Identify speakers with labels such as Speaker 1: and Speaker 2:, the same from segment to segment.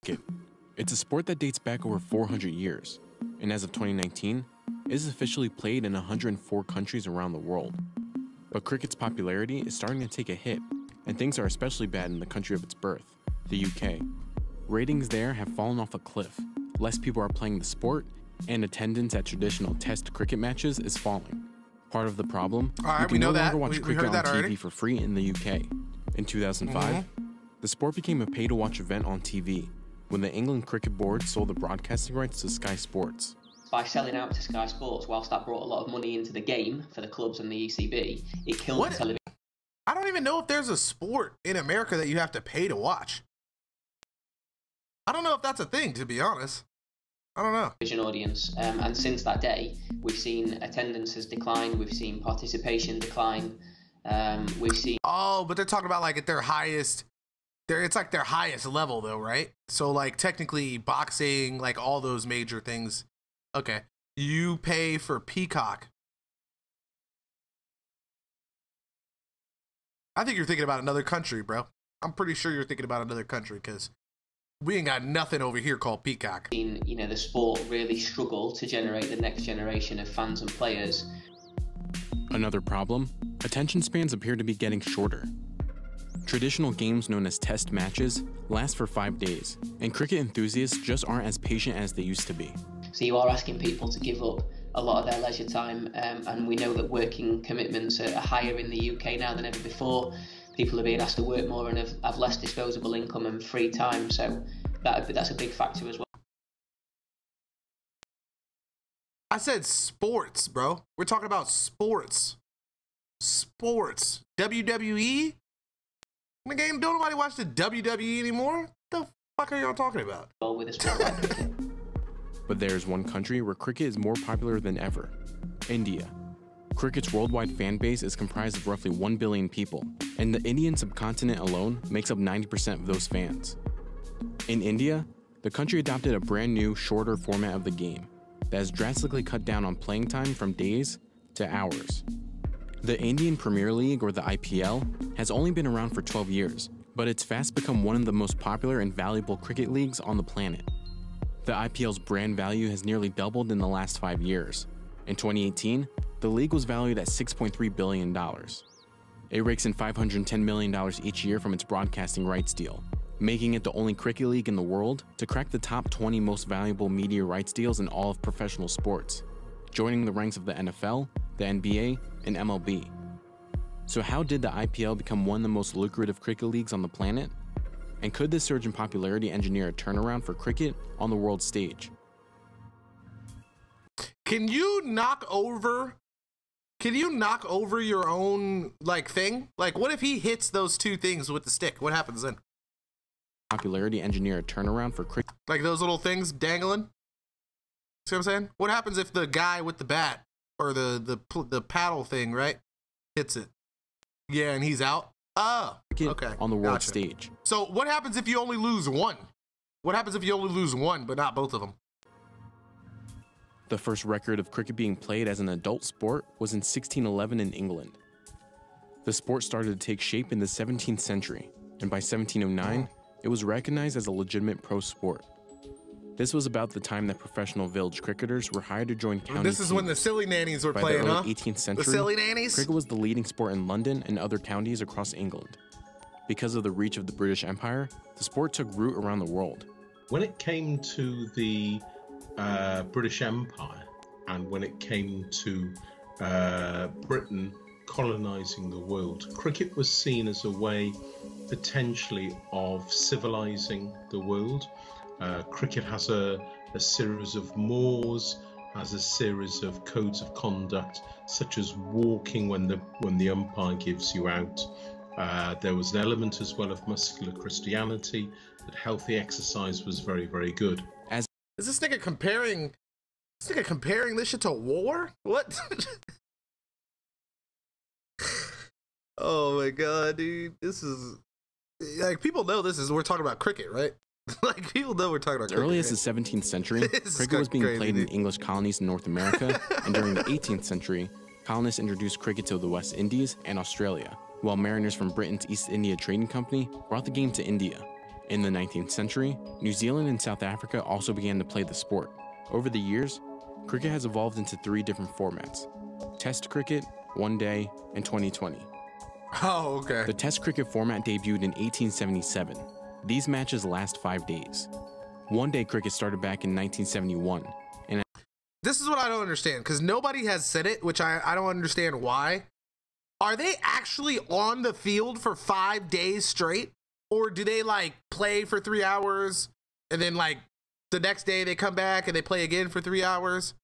Speaker 1: cricket. It's a sport that dates back over 400 years, and as of 2019, it is officially played in 104 countries around the world. But cricket's popularity is starting to take a hit, and things are especially bad in the country of its birth, the UK. Ratings there have fallen off a cliff, less people are playing the sport, and attendance at traditional test cricket matches is falling. Part of the problem, you can no longer watch cricket on TV for free in the UK. In 2005, the sport became a pay-to-watch event on TV when the England Cricket Board sold the broadcasting rights to Sky Sports.
Speaker 2: By selling out to Sky Sports, whilst that brought a lot of money into the game for the clubs and the ECB, it killed the television.
Speaker 3: I don't even know if there's a sport in America that you have to pay to watch. I don't know if that's a thing, to be honest. I don't know.
Speaker 2: Audience, and since that day, we've seen attendances decline, we've seen participation decline, we've seen...
Speaker 3: Oh, but they're talking about like at their highest... It's like their highest level though, right? So like technically boxing, like all those major things. Okay. You pay for Peacock. I think you're thinking about another country, bro. I'm pretty sure you're thinking about another country because we ain't got nothing over here called Peacock.
Speaker 2: You know, the sport really struggle to generate the next generation of fans and players.
Speaker 1: Another problem, attention spans appear to be getting shorter. Traditional games known as test matches last for 5 days, and cricket enthusiasts just aren't as patient as they used to be.
Speaker 2: So you are asking people to give up a lot of their leisure time, and we know that working commitments are higher in the UK now than ever before. People are being asked to work more and have less disposable income and free time, so that's a big factor as well.
Speaker 3: I said sports, bro. We're talking about sports. Sports. WWE? The game, don't nobody watch the WWE anymore? What the fuck are y'all talking about?
Speaker 2: With a sport like cricket.
Speaker 1: But there's one country where cricket is more popular than ever, India. Cricket's worldwide fan base is comprised of roughly 1 billion people, and the Indian subcontinent alone makes up 90% of those fans. In India, the country adopted a brand new, shorter format of the game that has drastically cut down on playing time from days to hours. The Indian Premier League, or the IPL, has only been around for 12 years, but it's fast become one of the most popular and valuable cricket leagues on the planet. The IPL's brand value has nearly doubled in the last 5 years. In 2018, the league was valued at $6.3 billion. It rakes in $510 million each year from its broadcasting rights deal, making it the only cricket league in the world to crack the top 20 most valuable media rights deals in all of professional sports, joining the ranks of the NFL, the NBA, and MLB. So how did the IPL become one of the most lucrative cricket leagues on the planet? And could this surge in popularity engineer a turnaround for cricket on the world stage?
Speaker 3: Can you knock over your own like thing? Like what if he hits those two things with the stick? What happens then?
Speaker 1: Popularity engineer a turnaround for cricket.
Speaker 3: Like those little things dangling? See what I'm saying? What happens if the guy with the bat or the paddle thing, right, hits it? Yeah, and he's out. Oh, okay.
Speaker 1: On the world stage.
Speaker 3: So what happens if you only lose one? What happens if you only lose one, but not both of them?
Speaker 1: The first record of cricket being played as an adult sport was in 1611 in England. The sport started to take shape in the 17th century, and by 1709, it was recognized as a legitimate pro sport. This was about the time that professional village cricketers were hired to join county teams.
Speaker 3: This is when the silly nannies were playing, huh?
Speaker 1: By the early 18th century,
Speaker 3: the silly nannies?
Speaker 1: Cricket was the leading sport in London and other counties across England. Because of the reach of the British Empire, the sport took root around the world.
Speaker 4: When it came to the British Empire, and when it came to Britain colonizing the world, cricket was seen as a way potentially of civilizing the world. Cricket has a series of mores, has a series of codes of conduct, such as walking when the umpire gives you out. There was an element as well of muscular Christianity, that healthy exercise was very, very good.
Speaker 3: Is this nigga comparing this shit to war? What? Oh my god, dude. This is like, people know we're talking about cricket, right? Like, people know we're talking about cricket.
Speaker 1: As early as the 17th century, cricket was being played in English colonies in North America, and during the 18th century, colonists introduced cricket to the West Indies and Australia, while mariners from Britain's East India Trading Company brought the game to India. In the 19th century, New Zealand and South Africa also began to play the sport. Over the years, cricket has evolved into 3 different formats: Test cricket, One Day, and 2020.
Speaker 3: Oh, okay.
Speaker 1: The Test cricket format debuted in 1877. These matches last 5 days. One Day cricket started back in 1971. And
Speaker 3: this is what I don't understand, because nobody has said it, which I don't understand why. Are they actually on the field for 5 days straight? Or do they like play for 3 hours and then like the next day they come back and they play again for 3 hours?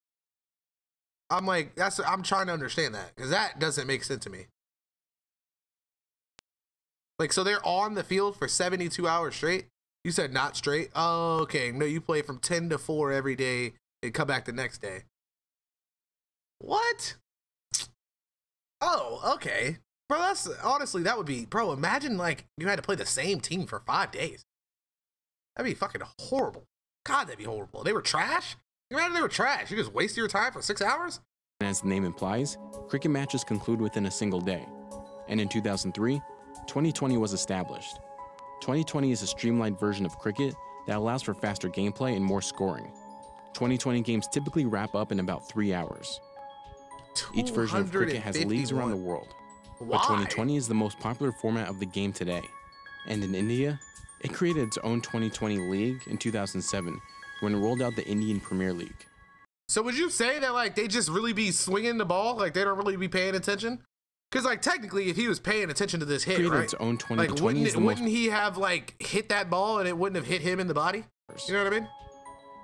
Speaker 3: I'm like, I'm trying to understand that, because that doesn't make sense to me. Like, so they're on the field for 72 hours straight? You said not straight? Oh, okay. No, you play from 10 to 4 every day and come back the next day. What? Oh, okay. Bro, that's honestly, that would be, bro, imagine like you had to play the same team for 5 days. That'd be fucking horrible. God, that'd be horrible. They were trash? Imagine they were trash. You just wasted your time for 6 hours?
Speaker 1: as the name implies, cricket matches conclude within a single day. And in 2003, 2020 was established. 2020 is a streamlined version of cricket that allows for faster gameplay and more scoring. 2020 games typically wrap up in about 3 hours. Each version of cricket has leagues around the world.
Speaker 3: Why?
Speaker 1: But 2020 is the most popular format of the game today. And in India, it created its own 2020 league in 2007 when it rolled out the Indian Premier League.
Speaker 3: So would you say that like they just really be swinging the ball, like they don't really be paying attention? Because like technically, if he was paying attention to this hit,
Speaker 1: Created
Speaker 3: right?
Speaker 1: its own 2020
Speaker 3: like wouldn't he have like hit that ball and it wouldn't have hit him in the body? You know what I mean?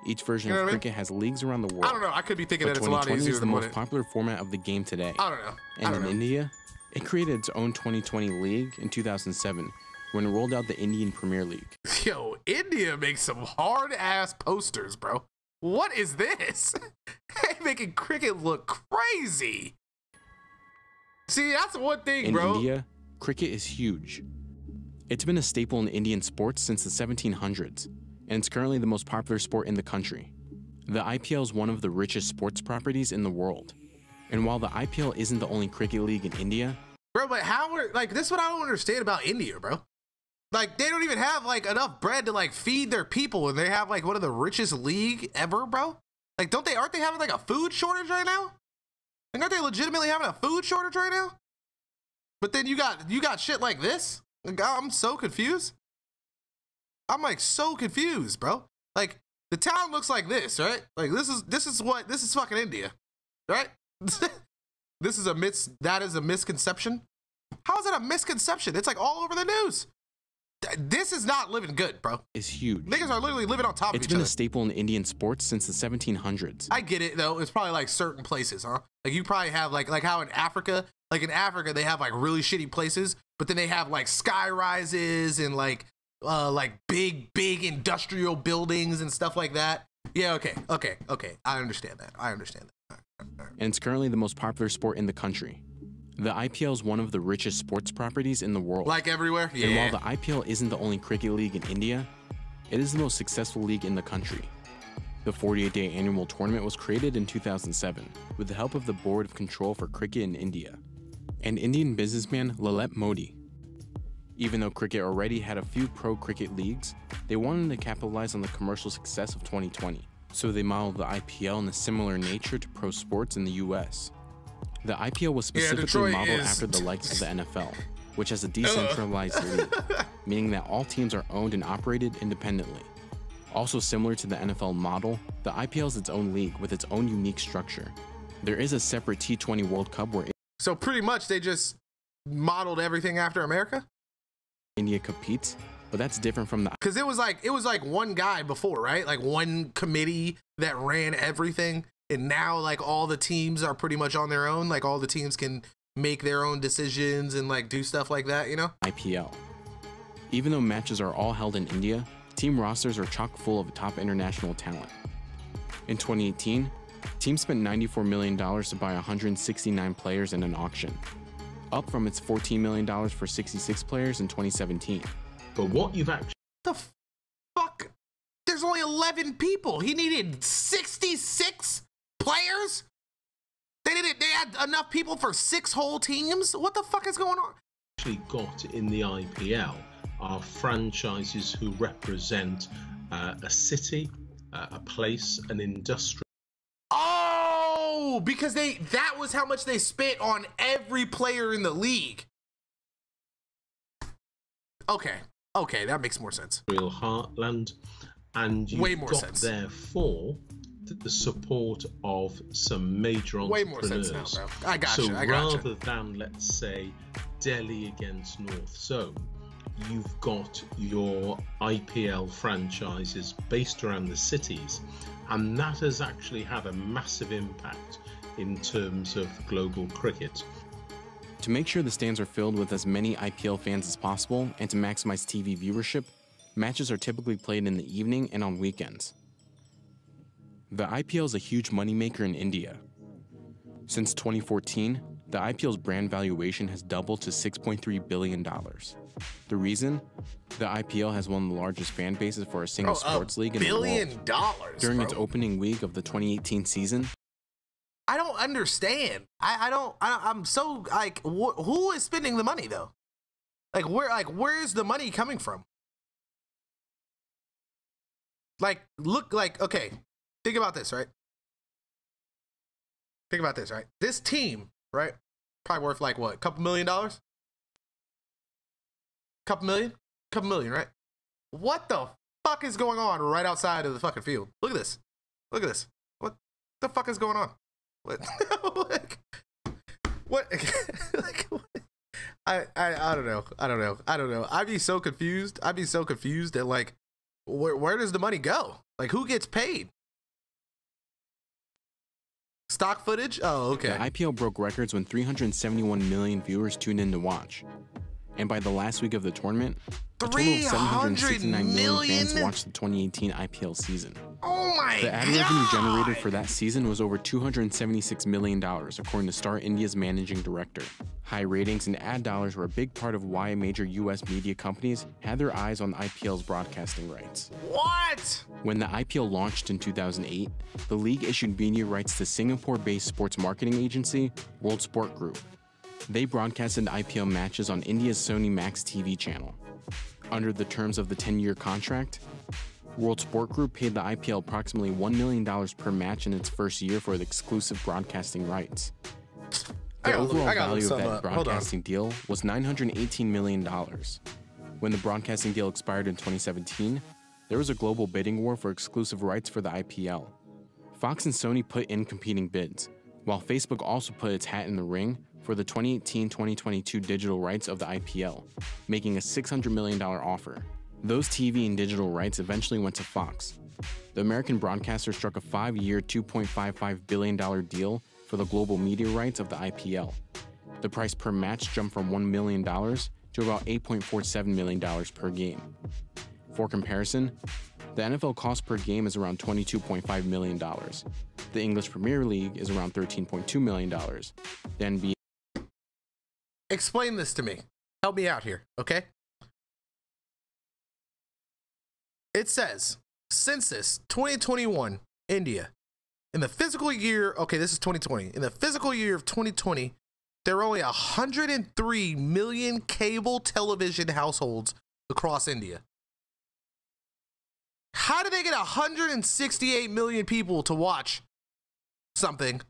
Speaker 1: Each version of cricket has leagues around the world.
Speaker 3: I don't know. I could be thinking that it's a lot
Speaker 1: 2020
Speaker 3: easier
Speaker 1: is the
Speaker 3: than
Speaker 1: most popular format of the game today.
Speaker 3: I don't know.
Speaker 1: And in India, it created its own 2020 league in 2007 when it rolled out the Indian Premier League.
Speaker 3: Yo, India makes some hard ass posters, bro. What is this? They making cricket look crazy. See, that's one thing, bro.
Speaker 1: In India, cricket is huge. It's been a staple in Indian sports since the 1700s, and it's currently the most popular sport in the country. The IPL is one of the richest sports properties in the world. And while the IPL isn't the only cricket league in India,
Speaker 3: bro, but how are, like, this is what I don't understand about India, bro. Like, they don't even have, like, enough bread to, like, feed their people, and they have, like, one of the richest league ever, bro? Like, aren't they having, like, a food shortage right now? Like, aren't they legitimately having a food shortage right now? But then you got shit like this? Like, I'm so confused. I'm, like, so confused, bro. Like, the town looks like this, right? Like, this is fucking India, right? That is a misconception. How is it a misconception? It's like all over the news. This is not living good, bro.
Speaker 1: Is huge.
Speaker 3: Niggas are literally living on top of each other.
Speaker 1: It's been a staple in Indian sports since the 1700s.
Speaker 3: I get it though. It's probably like certain places, huh? Like you probably have like how in Africa they have like really shitty places, but then they have like sky rises and like big industrial buildings and stuff like that. Yeah, okay. I understand that.
Speaker 1: And it's currently the most popular sport in the country. The IPL is one of the richest sports properties in the world.
Speaker 3: Like everywhere? Yeah.
Speaker 1: And while the IPL isn't the only cricket league in India, it is the most successful league in the country. The 48-day annual tournament was created in 2007 with the help of the Board of Control for Cricket in India and Indian businessman Lalit Modi. Even though cricket already had a few pro cricket leagues, they wanted to capitalize on the commercial success of 2020. So they modeled the IPL in a similar nature to pro sports in the US. The IPL was specifically modeled after the likes of the NFL, which has a decentralized league, meaning that all teams are owned and operated independently. Also similar to the NFL model, the IPL is its own league with its own unique structure. There is a separate T20 World Cup where
Speaker 3: so pretty much they just modeled everything after America?
Speaker 1: India competes, but that's different from the...
Speaker 3: Because it was like one guy before, right? Like one committee that ran everything. And now, like, all the teams are pretty much on their own. Like, all the teams can make their own decisions and, like, do stuff like that, you know?
Speaker 1: IPL. Even though matches are all held in India, team rosters are chock full of top international talent. In 2018, teams spent $94 million to buy 169 players in an auction, up from its $14 million for 66 players in 2017.
Speaker 4: But what you've actually...
Speaker 3: The fuck? There's only 11 people. He needed 66 players? They had enough people for 6 whole teams? What the fuck is going on?
Speaker 4: Got in the IPL are franchises who represent a city, a place, an industry.
Speaker 3: Oh, because that was how much they spent on every player in the league. Okay, that makes more sense.
Speaker 4: Real heartland, and you've
Speaker 3: way more
Speaker 4: got
Speaker 3: sense.
Speaker 4: Therefore the support of some major entrepreneurs.
Speaker 3: Way more sense now, bro. I got
Speaker 4: so
Speaker 3: you. I got
Speaker 4: rather than, let's say, Delhi against North Zone, you've got your IPL franchises based around the cities, and that has actually had a massive impact in terms of global cricket.
Speaker 1: To make sure the stands are filled with as many IPL fans as possible and to maximize TV viewership, matches are typically played in the evening and on weekends. The IPL is a huge moneymaker in India. Since 2014, the IPL's brand valuation has doubled to $6.3 billion. The reason? The IPL has one of the largest fan bases for a single sports league in the world.
Speaker 3: $1 billion,
Speaker 1: During its opening week of the 2018 season,
Speaker 3: I don't understand. I'm so like, who is spending the money though? Where's the money coming from? Okay, think about this, right? This team, right? Probably worth like what? Couple $1 million? Couple million, right? What the fuck is going on right outside of the fucking field? Look at this. What the fuck is going on? What? What? I don't know. I'd be so confused. And like, where does the money go? Like, who gets paid? Stock footage? Oh, okay.
Speaker 1: The IPL broke records when 371 million viewers tuned in to watch. And by the last week of the tournament, a total of 769 million fans watched the 2018 IPL season.
Speaker 3: Oh my God!
Speaker 1: The ad revenue generated for that season was over $276 million, according to Star India's managing director. High ratings and ad dollars were a big part of why major US media companies had their eyes on the IPL's broadcasting rights.
Speaker 3: What?
Speaker 1: When the IPL launched in 2008, the league issued media rights to Singapore-based sports marketing agency, World Sport Group. They broadcasted IPL matches on India's Sony Max TV channel. Under the terms of the 10-year contract, World Sport Group paid the IPL approximately $1 million per match in its first year for the exclusive broadcasting rights. The overall value of that broadcasting deal was $918 million. When the broadcasting deal expired in 2017, there was a global bidding war for exclusive rights for the IPL. Fox and Sony put in competing bids, while Facebook also put its hat in the ring for the 2018-2022 digital rights of the IPL, making a $600 million offer. Those TV and digital rights eventually went to Fox. The American broadcaster struck a 5-year, $2.55 billion deal for the global media rights of the IPL. The price per match jumped from $1 million to about $8.47 million per game. For comparison, the NFL cost per game is around $22.5 million. The English Premier League is around $13.2 million. The NBA...
Speaker 3: Explain this to me. Help me out here, okay? It says, Census 2021, India. In the physical year, okay, this is 2020. In the physical year of 2020, there are only 103 million cable television households across India. How did they get 168 million people to watch something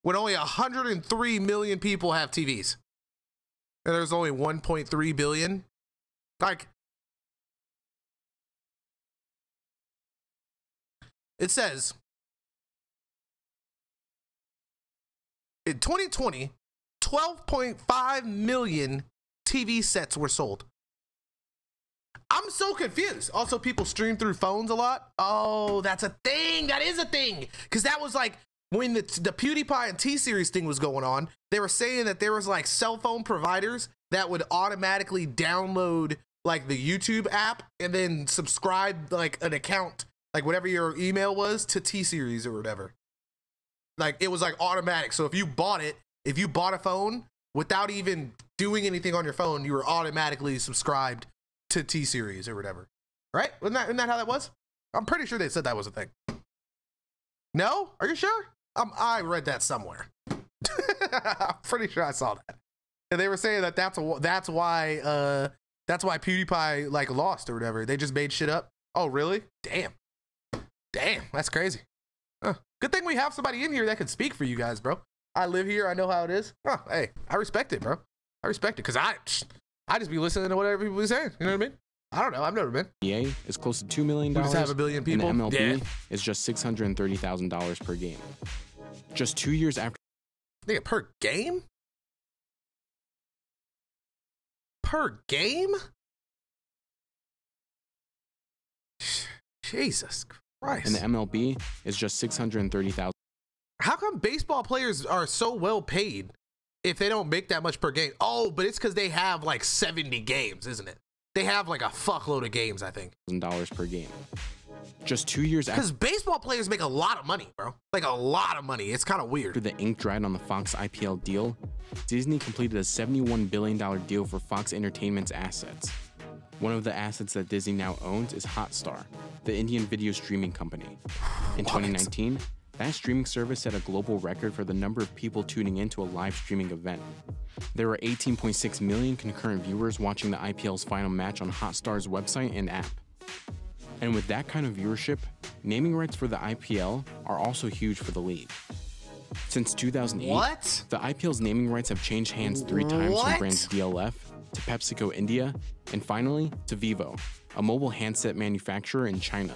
Speaker 3: when only 103 million people have TVs? And there's only 1.3 billion? Like, it says, in 2020, 12.5 million TV sets were sold. I'm so confused. Also, people stream through phones a lot. Oh, that's a thing. That is a thing. Because that was like when the PewDiePie and T-Series thing was going on. They were saying that there was like cell phone providers that would automatically download like the YouTube app and then subscribe like an account, like whatever your email was, to T-Series or whatever. Like it was like automatic. So if you bought a phone without even doing anything on your phone, you were automatically subscribed to T-Series or whatever, right? Isn't that how that was? I'm pretty sure they said that was a thing. No? Are you sure? I read that somewhere. I'm pretty sure I saw that. And they were saying that that's why That's why PewDiePie like lost or whatever. They just made shit up. Oh, really? Damn. Damn, that's crazy. Huh. Good thing we have somebody in here that can speak for you guys, bro. I live here. I know how it is. Huh, hey, I respect it, bro. I respect it because I just be listening to whatever people be saying. You know what I mean? I don't know. I've never been.
Speaker 1: NBA is close to $2 million.
Speaker 3: We just have a billion people.
Speaker 1: And the MLB is just $630,000 per game. Just 2 years after.
Speaker 3: Nigga, per game? Per game? Jesus Christ.
Speaker 1: And the MLB is just $630,000.
Speaker 3: How come baseball players are so well paid if they don't make that much per game? Oh, but it's because they have like 70 games, isn't it? They have like a fuckload of games, I think.
Speaker 1: $1,000 per game. Just 2 years after.
Speaker 3: Because baseball players make a lot of money, bro. Like a lot of money. It's kind of weird.
Speaker 1: After the ink dried on the Fox IPL deal, Disney completed a $71 billion deal for Fox Entertainment's assets. One of the assets that Disney now owns is Hotstar, the Indian video streaming company. In 2019, that streaming service set a global record for the number of people tuning into a live streaming event. There were 18.6 million concurrent viewers watching the IPL's final match on Hotstar's website and app. And with that kind of viewership, naming rights for the IPL are also huge for the league. Since 2008, the IPL's naming rights have changed hands 3 times from brands DLF to PepsiCo India, and finally to Vivo, a mobile handset manufacturer in China.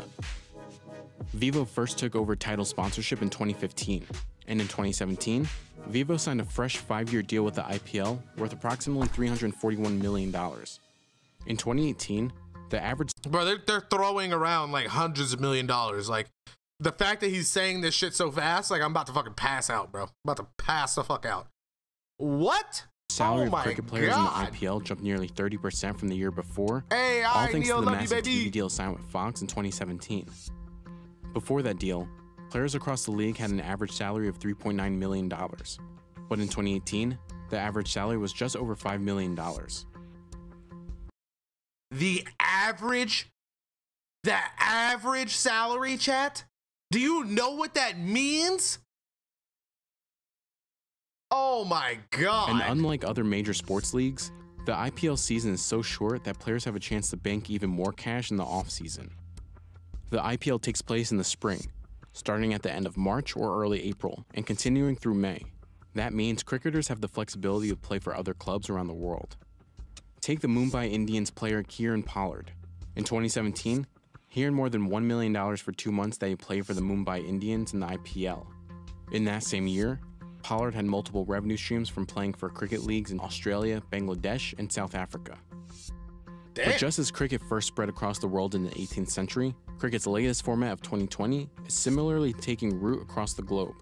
Speaker 1: Vivo first took over title sponsorship in 2015, and in 2017, Vivo signed a fresh 5-year deal with the IPL worth approximately $341 million. In 2018, the average—
Speaker 3: Bro, they're throwing around like hundreds of $1 millions. Like, the fact that he's saying this shit so fast, like I'm about to fucking pass out, bro. I'm about to pass the fuck out. What?
Speaker 1: salary of cricket players in the IPL jumped nearly 30% from the year before,
Speaker 3: all
Speaker 1: thanks
Speaker 3: Neil,
Speaker 1: to the massive
Speaker 3: TV
Speaker 1: deal signed with Fox in 2017. Before that deal, players across the league had an average salary of $3.9 million, but in 2018, the average salary was just over $5 million.
Speaker 3: The average salary, chat? Do you know what that means? Oh my God.
Speaker 1: And unlike other major sports leagues, the IPL season is so short that players have a chance to bank even more cash in the off-season. The IPL takes place in the spring, starting at the end of March or early April, and continuing through May. That means cricketers have the flexibility to play for other clubs around the world. Take the Mumbai Indians player Kieran Pollard. In 2017, he earned more than $1 million for 2 months that he played for the Mumbai Indians in the IPL. In that same year, Pollard had multiple revenue streams from playing for cricket leagues in Australia, Bangladesh, and South Africa.
Speaker 3: Damn.
Speaker 1: But just as cricket first spread across the world in the 18th century, cricket's latest format of 2020 is similarly taking root across the globe.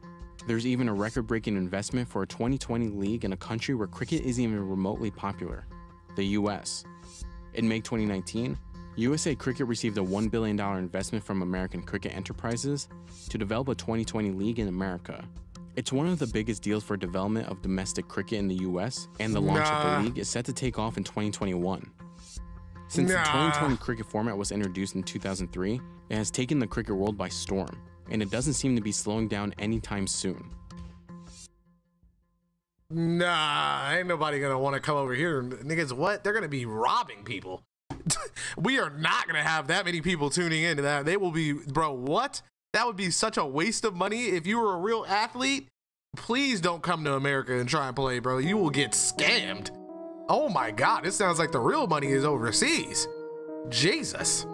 Speaker 1: There's even a record-breaking investment for a 2020 league in a country where cricket isn't even remotely popular, the US. In May 2019, USA Cricket received a $1 billion investment from American Cricket Enterprises to develop a 2020 league in America. It's one of the biggest deals for development of domestic cricket in the US, and the launch of the league is set to take off in 2021. Since the 2020 cricket format was introduced in 2003, it has taken the cricket world by storm, and it doesn't seem to be slowing down anytime soon.
Speaker 3: Nah, ain't nobody gonna want to come over here. Niggas, what? They're gonna be robbing people. We are not gonna have that many people tuning into that. They will be, bro, what? That would be such a waste of money. If you were a real athlete, please don't come to America and try and play, bro. You will get scammed. Oh my God, this sounds like the real money is overseas. Jesus.